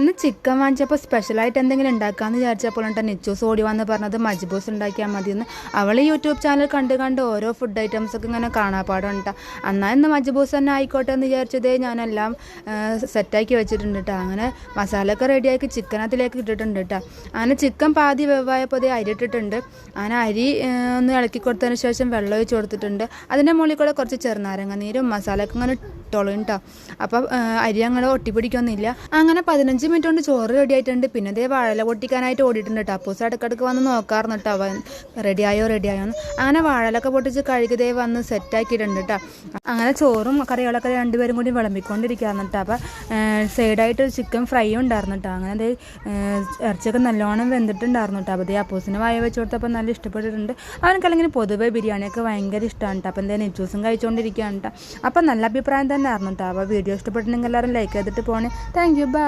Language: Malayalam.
ഇന്ന് ചിക്കൻ വാങ്ങിച്ചപ്പോൾ സ്പെഷ്യലായിട്ട് എന്തെങ്കിലും ഉണ്ടാക്കാമെന്ന് വിചാരിച്ചപ്പോഴാണ് നിച്ചൂസ് ഓടി വന്ന് പറഞ്ഞത് മജ്ബൂസ് ഉണ്ടാക്കിയാൽ മതിയെന്ന്. അവൾ യൂട്യൂബ് ചാനൽ കണ്ട് ഓരോ ഫുഡ് ഐറ്റംസൊക്കെ ഇങ്ങനെ കാണാപ്പാടുണ്ട്. എന്നാൽ ഇന്ന് മജ്ബൂസ് തന്നെ ആയിക്കോട്ടെ എന്ന് വിചാരിച്ചതേ ഞാനെല്ലാം സെറ്റാക്കി വെച്ചിട്ടുണ്ട് കേട്ടോ. അങ്ങനെ മസാലയൊക്കെ റെഡിയാക്കി ചിക്കനകത്തിലേക്ക് ഇട്ടിട്ടുണ്ട് കേട്ടോ. അങ്ങനെ ചിക്കൻ പാതി വെവായപ്പോൾ അരി ഇട്ടിട്ടുണ്ട്. അങ്ങനെ അരി ഒന്ന് ഇളക്കി കൊടുത്തതിന് ശേഷം വെള്ളം ഒഴിച്ച് കൊടുത്തിട്ടുണ്ട്. അതിൻ്റെ മുകളിൽ കൂടെ കുറച്ച് ചെറുനാരങ്ങ നീരും മസാലയൊക്കെ ഇങ്ങനെ ഇട്ടോളും കേട്ടോ. അപ്പോൾ അരി അങ്ങനെ ഒട്ടിപ്പിടിക്കൊന്നുമില്ല. അങ്ങനെ 15 മിനിറ്റ് കൊണ്ട് ചോറ് റെഡി ആയിട്ടുണ്ട്. പിന്നെ അതേ വാഴല പൊട്ടിക്കാനായിട്ട് ഓടിയിട്ടുണ്ട് കേട്ടോ. അപ്പൂസ് ഇടയ്ക്കിടയ്ക്ക് വന്ന് നോക്കാറുണ്ട് കേട്ടോ അവൻ റെഡിയായോ എന്ന്. അങ്ങനെ വാഴലൊക്കെ പൊട്ടിച്ച് കഴുകിതേ വന്ന് സെറ്റാക്കിയിട്ടുണ്ട് കേട്ടോ. അങ്ങനെ ചോറും കറികളൊക്കെ രണ്ടുപേരും കൂടി വിളമ്പിക്കൊണ്ടിരിക്കുകയായിരുന്നു കേട്ടോ. അപ്പോൾ സൈഡായിട്ട് ചിക്കൻ ഫ്രൈ ഉണ്ടായിരുന്നു കേട്ടോ. അങ്ങനെ അത് ഇറച്ചിയൊക്കെ നല്ലോണം വെന്തിട്ടുണ്ടായിരുന്നു കേട്ടോ. അപ്പോൾ അതേ അപ്പൂസിന് വായ വെച്ച് കൊടുത്തപ്പോൾ നല്ല ഇഷ്ടപ്പെട്ടിട്ടുണ്ട്. അവനക്കല്ലെങ്കിൽ പൊതുവേ ബിരിയാണിയൊക്കെ ഭയങ്കര ഇഷ്ടമാണ് കേട്ടോ. അപ്പോൾ എന്തായാലും നെച്ചൂസും കഴിച്ചുകൊണ്ടിരിക്കുകയാണ് കേട്ടോ. അപ്പോൾ നല്ല അഭിപ്രായം തന്നെ ആയിരുന്നു കേട്ടോ. അപ്പോൾ വീഡിയോ ഇഷ്ടപ്പെട്ടിട്ടുണ്ടെങ്കിൽ എല്ലാവരും ലൈക്ക് ചെയ്തിട്ട് പോണേ. Thank you, by.